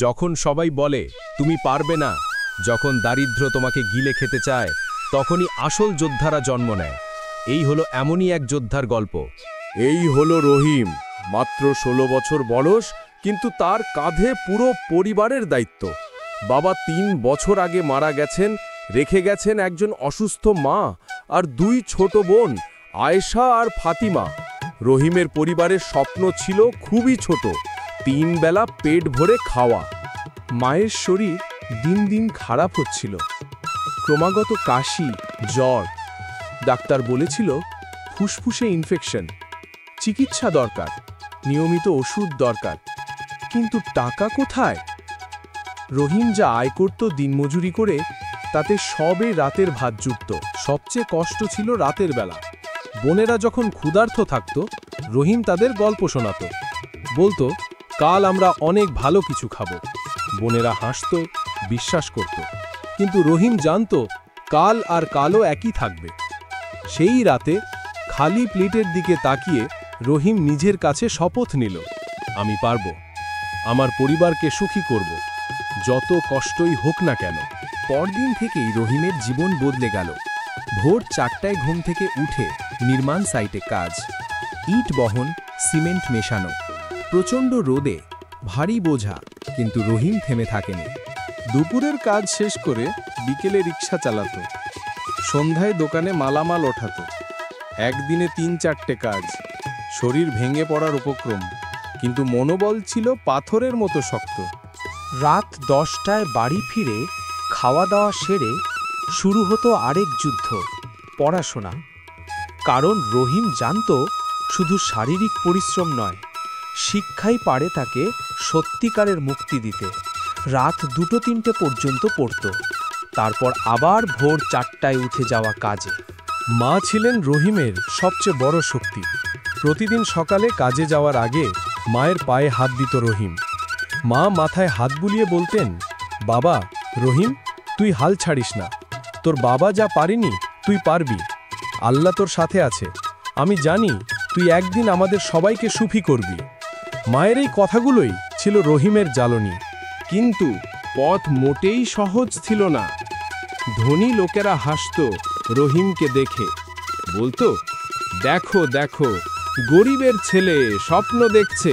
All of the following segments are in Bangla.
যখন সবাই বলে তুমি পারবে না, যখন দারিদ্র্য তোমাকে গিলে খেতে চায়, তখনই আসল যোদ্ধারা জন্ম নেয়। এই হলো এমনই এক যোদ্ধার গল্প। এই হলো রহিম, মাত্র ১৬ বছর বয়স, কিন্তু তার কাঁধে পুরো পরিবারের দায়িত্ব। বাবা ৩ বছর আগে মারা গেছেন, রেখে গেছেন একজন অসুস্থ মা আর ২ ছোট বোন, আয়েশা আর ফাতিমা। রহিমের পরিবারের স্বপ্ন ছিল খুবই ছোট, ৩ বেলা পেট ভরে খাওয়া। মায়ের শরীর দিন দিন খারাপ হচ্ছিল, ক্রমাগত কাশি, জ্বর। ডাক্তার বলেছিল ফুসফুসে ইনফেকশন, চিকিৎসা দরকার, নিয়মিত ওষুধ দরকার। কিন্তু টাকা কোথায়? রহিম যা আয় করত দিনমজুরি করে, তাতে সবে রাতের ভাত জুটত। সবচেয়ে কষ্ট ছিল রাতের বেলা। বোনেরা যখন ক্ষুধার্ত থাকত, রহিম তাদের গল্প শোনাত, বলতো কাল আমরা অনেক ভালো কিছু খাবো। বোনেরা হাসত, বিশ্বাস করত, কিন্তু রহিম জানত কাল আর কালও একই থাকবে। সেই রাতে খালি প্লেটের দিকে তাকিয়ে রহিম নিজের কাছে শপথ নিল, আমি পারব, আমার পরিবারকে সুখী করব, যত কষ্টই হোক না কেন। পরদিন থেকেই রহিমের জীবন বদলে গেল। ভোর ৪টায় ঘুম থেকে উঠে নির্মাণ সাইটে কাজ, ইট বহন, সিমেন্ট মেশানো, প্রচণ্ড রোদে, ভারী বোঝা, কিন্তু রহিম থেমে থাকেনি। দুপুরের কাজ শেষ করে বিকেলে রিক্সা চালাতো, সন্ধ্যায় দোকানে মালামাল ওঠাতো। একদিনে ৩-৪টে কাজ, শরীর ভেঙে পড়ার উপক্রম, কিন্তু মনোবল ছিল পাথরের মতো শক্ত। রাত 10টায় বাড়ি ফিরে খাওয়া দাওয়া সেরে শুরু হতো আরেক যুদ্ধ, পড়াশোনা। কারণ রহিম জানত শুধু শারীরিক পরিশ্রম নয়, শিক্ষাই পারে তাকে সত্যিকারের মুক্তি দিতে। রাত 2-3টে পর্যন্ত পড়ত, তারপর আবার ভোর 4টায় উঠে যাওয়া কাজে। মা ছিলেন রহিমের সবচেয়ে বড় শক্তি। প্রতিদিন সকালে কাজে যাওয়ার আগে মায়ের পায়ে হাত দিত রহিম। মা মাথায় হাত বুলিয়ে বলতেন, বাবা রহিম, তুই হাল ছাড়িস না, তোর বাবা যা পারিনি তুই পারবি, আল্লাহ তোর সাথে আছে, আমি জানি তুই একদিন আমাদের সবাইকে সুখী করবি। মায়ের এই কথাগুলোই ছিল রহিমের জ্বালনি। কিন্তু পথ মোটেই সহজ ছিল না। ধনী লোকেরা হাসত রহিমকে দেখে, বলতো, দেখো দেখো, গরিবের ছেলে স্বপ্ন দেখছে,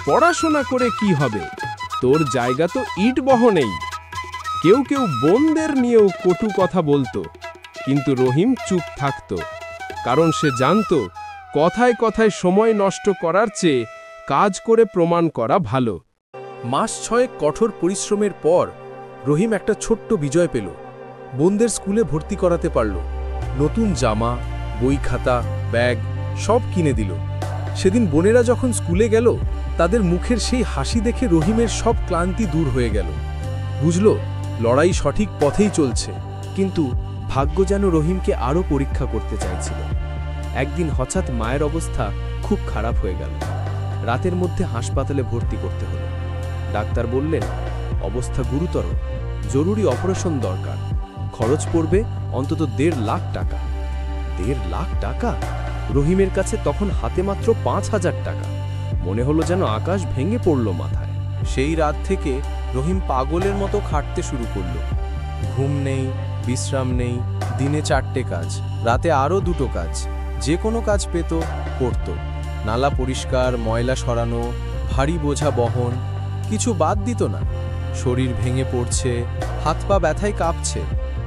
পড়াশোনা করে কি হবে, তোর জায়গা তো ইট বহনেই। কেউ কেউ বোনদের নিয়েও কটু কথা বলতো, কিন্তু রহিম চুপ থাকত, কারণ সে জানত কথায় কথায় সময় নষ্ট করার চেয়ে কাজ করে প্রমাণ করা ভালো। মাস 6 কঠোর পরিশ্রমের পর রহিম একটা ছোট্ট বিজয় পেল। বোনদের স্কুলে ভর্তি করাতে পারল, নতুন জামা, বই, খাতা, ব্যাগ সব কিনে দিল। সেদিন বোনেরা যখন স্কুলে গেল, তাদের মুখের সেই হাসি দেখে রহিমের সব ক্লান্তি দূর হয়ে গেল। বুঝল লড়াই সঠিক পথেই চলছে। কিন্তু ভাগ্য যেন রহিমকে আরও পরীক্ষা করতে চাইছিল। একদিন হঠাৎ মায়ের অবস্থা খুব খারাপ হয়ে গেল। রাতের মধ্যে হাসপাতালে ভর্তি করতে হলো। ডাক্তার বললেন, অবস্থা গুরুতর, জরুরি অপারেশন দরকার, খরচ পড়বে অন্তত ১.৫ লাখ টাকা। ১.৫ লাখ টাকা? রহিমের কাছে তখন হাতে মাত্র ৫,০০০ টাকা। মনে হলো যেন আকাশ ভেঙে পড়ল মাথায়। সেই রাত থেকে রহিম পাগলের মতো খাটতে শুরু করলো। ঘুম নেই, বিশ্রাম নেই, দিনে 4টে কাজ, রাতে আরও 2টো কাজ। যে কোনো কাজ পেত করত। নালা পরিষ্কার, ময়লা সরানো, ভারী বোঝা বহন, কিছু বাদ দিত না। শরীর ভেঙে পড়ছে, হাত পা ব্যথায় কাঁপছে,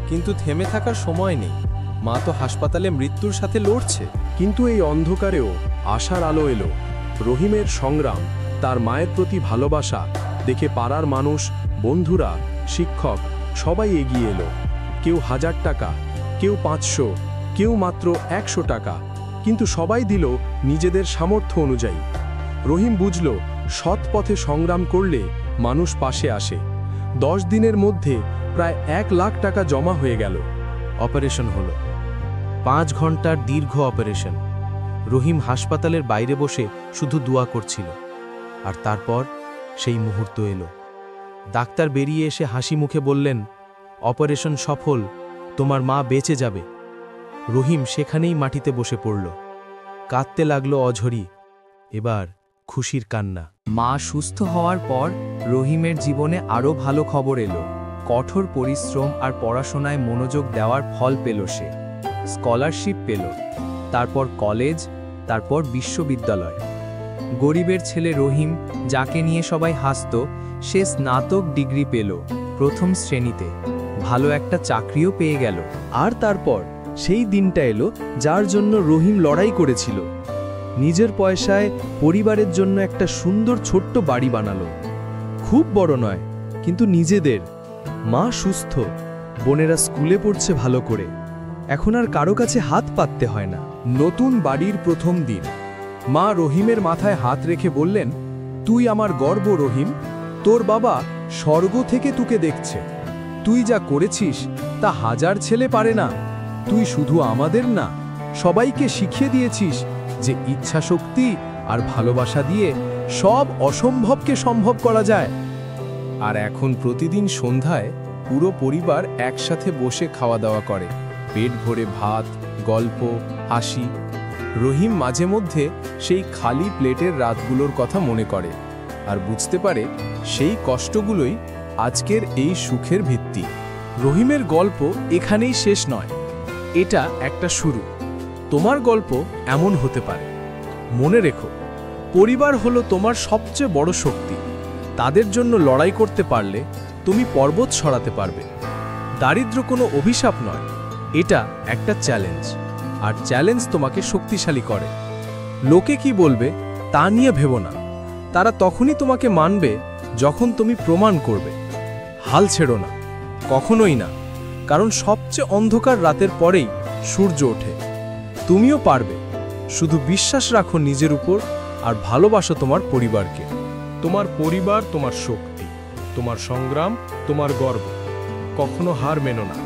কিন্তু থেমে থাকার সময় নেই। মা তো হাসপাতালে মৃত্যুর সাথে লড়ছে। কিন্তু এই অন্ধকারেও আশার আলো এলো। রহিমের সংগ্রাম, তার মায়ের প্রতি ভালোবাসা দেখে পাড়ার মানুষ, বন্ধুরা, শিক্ষক সবাই এগিয়ে এলো। কেউ 1000 টাকা, কেউ 500, কেউ মাত্র 100 টাকা, কিন্তু সবাই দিল নিজেদের সামর্থ্য অনুযায়ী। রহিম বুঝল সৎ পথে সংগ্রাম করলে মানুষ পাশে আসে। 10 দিনের মধ্যে প্রায় 1 লাখ টাকা জমা হয়ে গেল। অপারেশন হলো, 5 ঘন্টার দীর্ঘ অপারেশন। রহিম হাসপাতালের বাইরে বসে শুধু দোয়া করছিল। আর তারপর সেই মুহূর্ত এলো। ডাক্তার বেরিয়ে এসে হাসি মুখে বললেন, অপারেশন সফল, তোমার মা বেঁচে যাবে। রহিম সেখানেই মাটিতে বসে পড়ল, কাঁদতে লাগলো অঝরি। এবার খুশির কান্না। মা সুস্থ হওয়ার পর রহিমের জীবনে আরও ভালো খবর এলো। কঠোর পরিশ্রম আর পড়াশোনায় মনোযোগ দেওয়ার ফল পেল সে। স্কলারশিপ পেল, তারপর কলেজ, তারপর বিশ্ববিদ্যালয়। গরিবের ছেলে রহিম, যাকে নিয়ে সবাই হাসত, সে স্নাতক ডিগ্রি পেল, প্রথম শ্রেণীতে। ভালো একটা চাকরিও পেয়ে গেল। আর তারপর সেই দিনটা এলো যার জন্য রহিম লড়াই করেছিল। নিজের পয়সায় পরিবারের জন্য একটা সুন্দর ছোট্ট বাড়ি বানালো। খুব বড় নয়, কিন্তু নিজেদের। মা সুস্থ, বোনেরা স্কুলে পড়ছে ভালো করে। এখন আর কারো কাছে হাত পাততে হয় না। নতুন বাড়ির প্রথম দিন। মা রহিমের মাথায় হাত রেখে বললেন, তুই আমার গর্ব রহিম, তোর বাবা স্বর্গ থেকে তোকে দেখছে। তুই যা করেছিস তা হাজার ছেলে পারে না। তুই শুধু আমাদের না, সবাইকে শিখিয়ে দিয়েছিস যে ইচ্ছা শক্তি আর ভালোবাসা দিয়ে সব অসম্ভবকে সম্ভব করা যায়। আর এখন প্রতিদিন সন্ধ্যায় পুরো পরিবার একসাথে বসে খাওয়া দাওয়া করে, পেট ভরে ভাত, গল্প, হাসি। রহিম মাঝে মধ্যে সেই খালি প্লেটের রাতগুলোর কথা মনে করে আর বুঝতে পারে সেই কষ্টগুলোই আজকের এই সুখের ভিত্তি। রহিমের গল্প এখানেই শেষ নয়, এটা একটা শুরু। তোমার গল্প এমন হতে পারে। মনে রেখো, পরিবার হলো তোমার সবচেয়ে বড় শক্তি। তাদের জন্য লড়াই করতে পারলে তুমি পর্বত সরাতে পারবে। দারিদ্র কোনো অভিশাপ নয়, এটা একটা চ্যালেঞ্জ। আর চ্যালেঞ্জ তোমাকে শক্তিশালী করে। লোকে কি বলবে তা নিয়ে ভেবো না। তারা তখনই তোমাকে মানবে যখন তুমি প্রমাণ করবে। হাল ছেড়ো না, কখনোই না, কারণ সবচেয়ে অন্ধকার রাতের পরেই সূর্য ওঠে। তুমিও পারবে, শুধু বিশ্বাস রাখো নিজের উপর আর ভালোবাসো তোমার পরিবারকে। তোমার পরিবার তোমার শক্তি, তোমার সংগ্রাম তোমার গর্ব। কখনো হার মেনো না।